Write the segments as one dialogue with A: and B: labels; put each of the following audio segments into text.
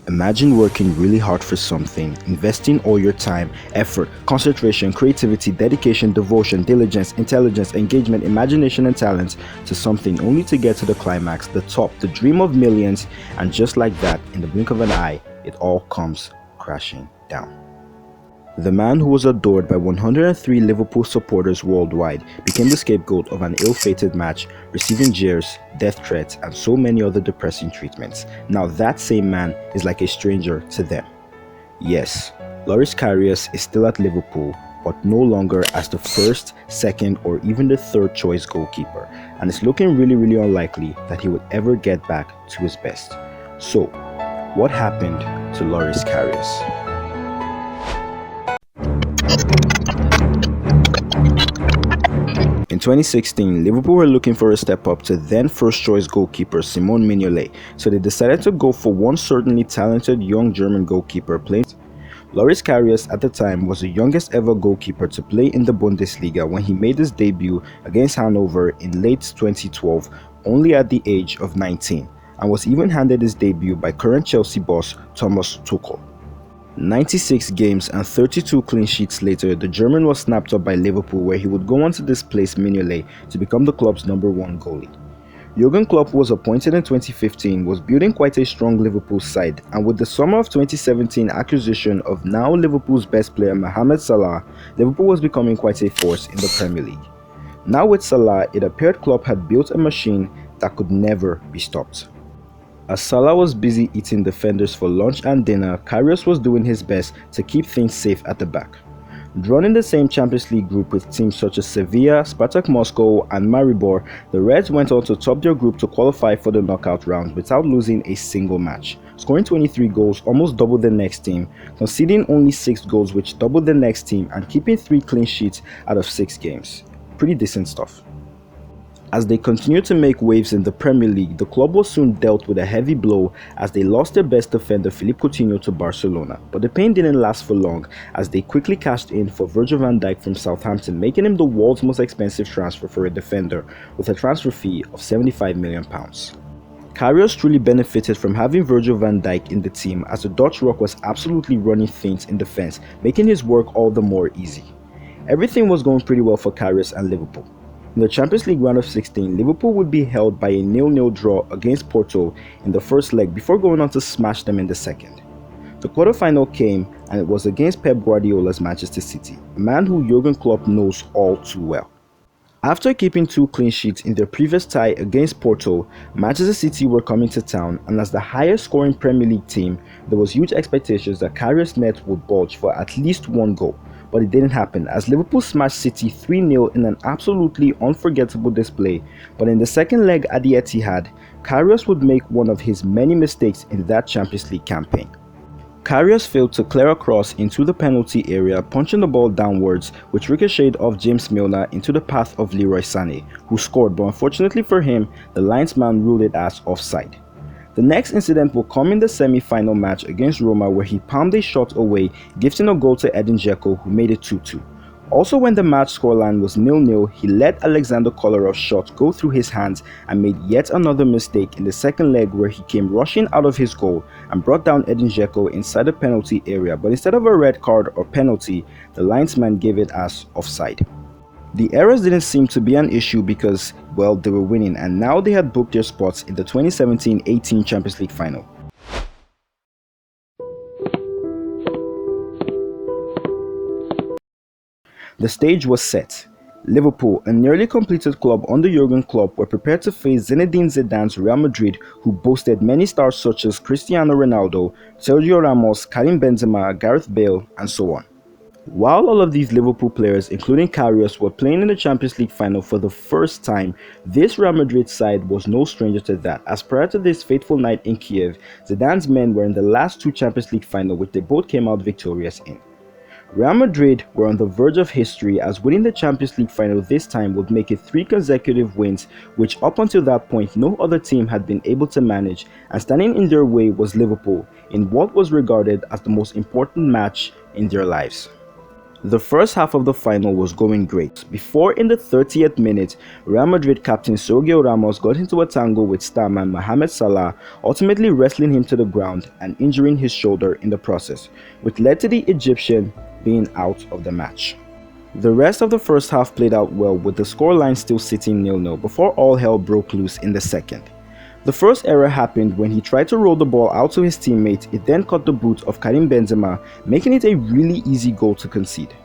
A: Imagine working really hard for something, investing all your time, effort, concentration, creativity, dedication, devotion, diligence, intelligence, engagement, imagination, and talent to something only to get to the climax, the top, the dream of millions, and just like that, in the blink of an eye, it all comes crashing down. The man who was adored by 103 Liverpool supporters worldwide became the scapegoat of an ill-fated match, receiving jeers, death threats, and so many other depressing treatments. Now that same man is like a stranger to them. Yes, Loris Karius is still at Liverpool, but no longer as the first, second, or even the third choice goalkeeper, and it's looking really unlikely that he would ever get back to his best. So, what happened to Loris Karius? In 2016, Liverpool were looking for a step up to then first-choice goalkeeper Simone Mignolet, so they decided to go for one certainly talented young German goalkeeper playing. Loris Karius at the time was the youngest ever goalkeeper to play in the Bundesliga when he made his debut against Hanover in late 2012, only at the age of 19, and was even handed his debut by current Chelsea boss Thomas Tuchel. 96 games and 32 clean sheets later, the German was snapped up by Liverpool, where he would go on to displace Mignolet to become the club's #1 goalie. Jurgen Klopp, who was appointed in 2015, was building quite a strong Liverpool side, and with the summer of 2017 acquisition of now Liverpool's best player Mohamed Salah, Liverpool was becoming quite a force in the Premier League. Now with Salah, it appeared Klopp had built a machine that could never be stopped. As Salah was busy eating defenders for lunch and dinner, Karius was doing his best to keep things safe at the back. Drawn in the same Champions League group with teams such as Sevilla, Spartak Moscow, and Maribor, the Reds went on to top their group to qualify for the knockout round without losing a single match, scoring 23 goals, almost double the next team, conceding only 6 goals, which doubled the next team, and keeping 3 clean sheets out of 6 games. Pretty decent stuff. As they continued to make waves in the Premier League, the club was soon dealt with a heavy blow as they lost their best defender Philippe Coutinho to Barcelona. But the pain didn't last for long as they quickly cashed in for Virgil van Dijk from Southampton, making him the world's most expensive transfer for a defender with a transfer fee of £75 million. Karius truly benefited from having Virgil van Dijk in the team, as the Dutch Rock was absolutely running things in defense, making his work all the more easy. Everything was going pretty well for Karius and Liverpool. In the Champions League round of 16, Liverpool would be held by a 0-0 draw against Porto in the first leg before going on to smash them in the second. The quarterfinal came, and it was against Pep Guardiola's Manchester City, a man who Jurgen Klopp knows all too well. After keeping 2 clean sheets in their previous tie against Porto, Manchester City were coming to town, and as the highest scoring Premier League team, there was huge expectations that Karius' net would bulge for at least 1 goal. But it didn't happen, as Liverpool smashed City 3-0 in an absolutely unforgettable display. But in the second leg at the Etihad, Karius would make one of his many mistakes in that Champions League campaign. Karius failed to clear a cross into the penalty area, punching the ball downwards, which ricocheted off James Milner into the path of Leroy Sané, who scored, but unfortunately for him, the linesman ruled it as offside. The next incident will come in the semi-final match against Roma, where he palmed a shot away, gifting a goal to Edin Dzeko, who made it 2-2. Also, when the match scoreline was 0-0, he let Alexander Kollarov's shot go through his hands and made yet another mistake in the second leg, where he came rushing out of his goal and brought down Edin Dzeko inside the penalty area, but instead of a red card or penalty, the linesman gave it as offside. The errors didn't seem to be an issue because, well, they were winning, and now they had booked their spots in the 2017-18 Champions League final. The stage was set. Liverpool, a nearly completed club under Jurgen Klopp, were prepared to face Zinedine Zidane's Real Madrid, who boasted many stars such as Cristiano Ronaldo, Sergio Ramos, Karim Benzema, Gareth Bale, and so on. While all of these Liverpool players, including Karius, were playing in the Champions League final for the first time, this Real Madrid side was no stranger to that, as prior to this fateful night in Kiev, Zidane's men were in the last 2 Champions League finals, which they both came out victorious in. Real Madrid were on the verge of history, as winning the Champions League final this time would make it 3 consecutive wins, which up until that point no other team had been able to manage, and standing in their way was Liverpool, in what was regarded as the most important match in their lives. The first half of the final was going great, before in the 30th minute, Real Madrid captain Sergio Ramos got into a tangle with starman Mohamed Salah, ultimately wrestling him to the ground and injuring his shoulder in the process, which led to the Egyptian being out of the match. The rest of the first half played out well, with the scoreline still sitting 0-0 before all hell broke loose in the second. The first error happened when he tried to roll the ball out to his teammate. It then caught the boot of Karim Benzema, making it a really easy goal to concede.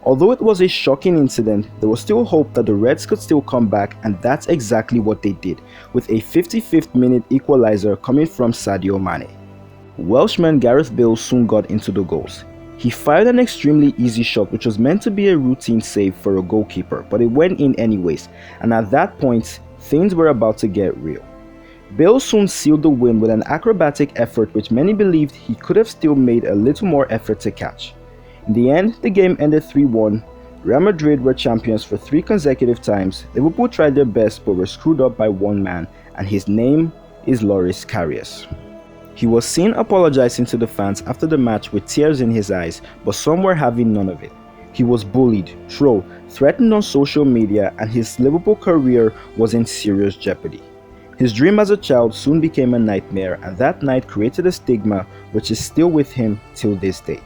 A: Although it was a shocking incident, there was still hope that the Reds could still come back, and that's exactly what they did, with a 55th minute equalizer coming from Sadio Mane. Welshman Gareth Bale soon got into the goals. He fired an extremely easy shot which was meant to be a routine save for a goalkeeper, but it went in anyways, and at that point, things were about to get real. Bale soon sealed the win with an acrobatic effort which many believed he could have still made a little more effort to catch. In the end, the game ended 3-1. Real Madrid were champions for 3 consecutive times. Liverpool tried their best but were screwed up by one man, and his name is Loris Karius. He was seen apologizing to the fans after the match with tears in his eyes, but some were having none of it. He was bullied, trolled, threatened on social media, and his Liverpool career was in serious jeopardy. His dream as a child soon became a nightmare, and that night created a stigma which is still with him till this day.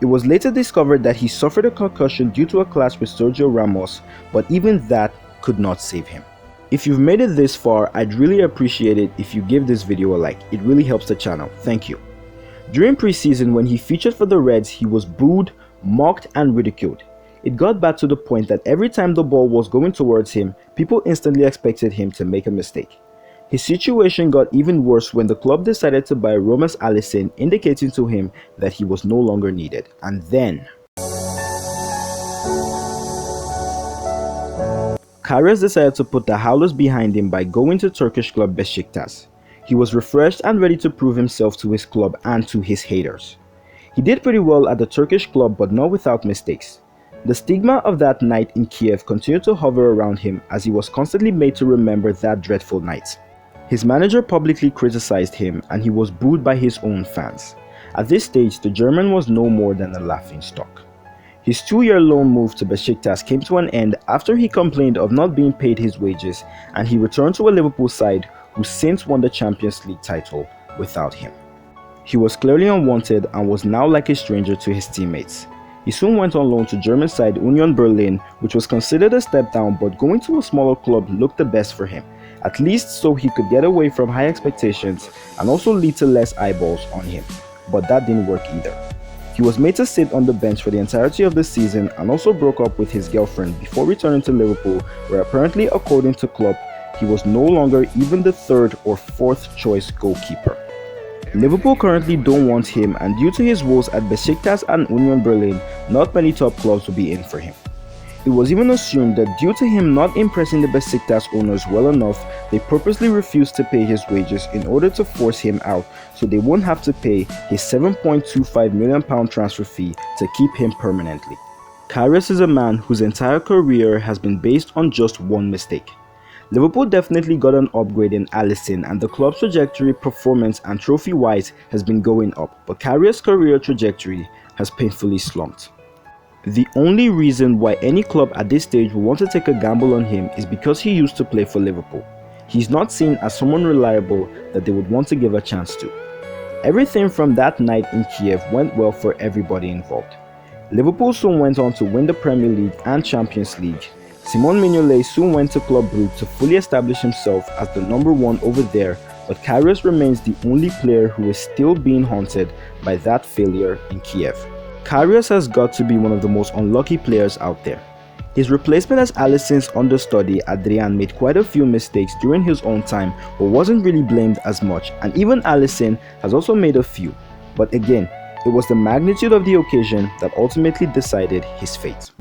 A: It was later discovered that he suffered a concussion due to a clash with Sergio Ramos, but even that could not save him. If you've made it this far, I'd really appreciate it if you give this video a like. It really helps the channel. Thank you. During preseason, when he featured for the Reds, he was booed, mocked, and ridiculed. It got bad to the point that every time the ball was going towards him, people instantly expected him to make a mistake. His situation got even worse when the club decided to buy Rasmus Alisson, indicating to him that he was no longer needed. And then Karius decided to put the howlers behind him by going to Turkish club Besiktas. He was refreshed and ready to prove himself to his club and to his haters. He did pretty well at the Turkish club, but not without mistakes. The stigma of that night in Kiev continued to hover around him as he was constantly made to remember that dreadful night. His manager publicly criticized him and he was booed by his own fans. At this stage, the German was no more than a laughingstock. His 2-year loan move to Besiktas came to an end after he complained of not being paid his wages, and he returned to a Liverpool side who since won the Champions League title without him. He was clearly unwanted and was now like a stranger to his teammates. He soon went on loan to German side Union Berlin, which was considered a step down, but going to a smaller club looked the best for him, at least so he could get away from high expectations and also lead to less eyeballs on him. But that didn't work either. He was made to sit on the bench for the entirety of the season and also broke up with his girlfriend before returning to Liverpool, where apparently, according to club, he was no longer even the 3rd or 4th choice goalkeeper. Liverpool currently don't want him, and due to his woes at Besiktas and Union Berlin, not many top clubs will be in for him. It was even assumed that due to him not impressing the Besiktas owners well enough, they purposely refused to pay his wages in order to force him out, so they won't have to pay his £7.25 million transfer fee to keep him permanently. Karius is a man whose entire career has been based on just one mistake. Liverpool definitely got an upgrade in Alisson, and the club's trajectory, performance and trophy-wise has been going up, but Karius' career trajectory has painfully slumped. The only reason why any club at this stage will want to take a gamble on him is because he used to play for Liverpool. He's not seen as someone reliable that they would want to give a chance to. Everything from that night in Kiev went well for everybody involved. Liverpool soon went on to win the Premier League and Champions League. Simon Mignolet soon went to Club Brugge to fully establish himself as the number 1 over there, but Karius remains the only player who is still being haunted by that failure in Kiev. Karius has got to be one of the most unlucky players out there. His replacement as Alisson's understudy, Adrian, made quite a few mistakes during his own time but wasn't really blamed as much, and even Alisson has also made a few. But again, it was the magnitude of the occasion that ultimately decided his fate.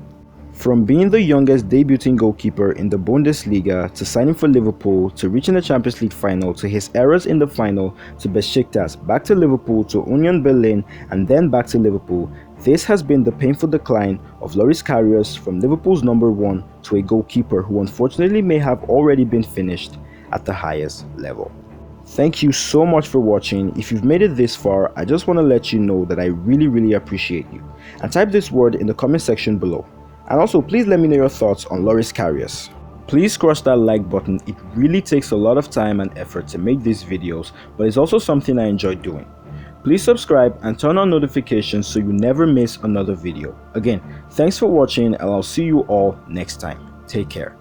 A: From being the youngest debuting goalkeeper in the Bundesliga, to signing for Liverpool, to reaching the Champions League final, to his errors in the final, to Besiktas, back to Liverpool, to Union Berlin, and then back to Liverpool, this has been the painful decline of Loris Karius from Liverpool's number 1 to a goalkeeper who unfortunately may have already been finished at the highest level. Thank you so much for watching. If you've made it this far, I just want to let you know that I really appreciate you. And type this word in the comment section below. And also, please let me know your thoughts on Loris Karius. Please crush that like button. It really takes a lot of time and effort to make these videos, but it's also something I enjoy doing. Please subscribe and turn on notifications so you never miss another video. Again, thanks for watching, and I'll see you all next time. Take care.